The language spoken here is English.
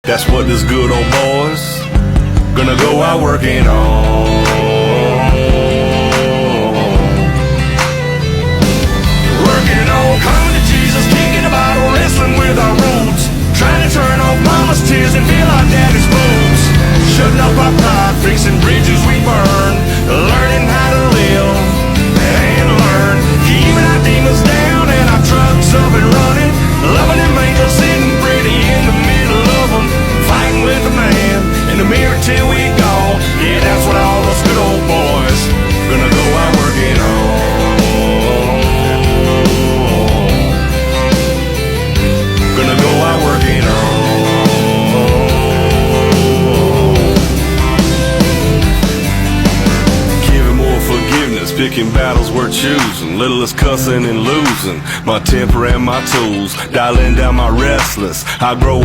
That's what this good old boy's gonna go out working on. Working on, coming to Jesus, kicking the bottle, wrestling with our roots, trying to turn off mama's tears and feel our daddy's boots, shutting up our pride, fixing bridges we burn, learning how to live and learn, keeping our demons down and our trucks up and running, loving them angels sitting pretty in the middle of them, fighting with the man in the mirror till we gone. Yeah, that's what all those good old boys gonna go out working on. Gonna go out working on. Giving more forgiveness, picking battles we're choosing, littlest cussing and losing, my temper and my tools, dialing down my restless. I grow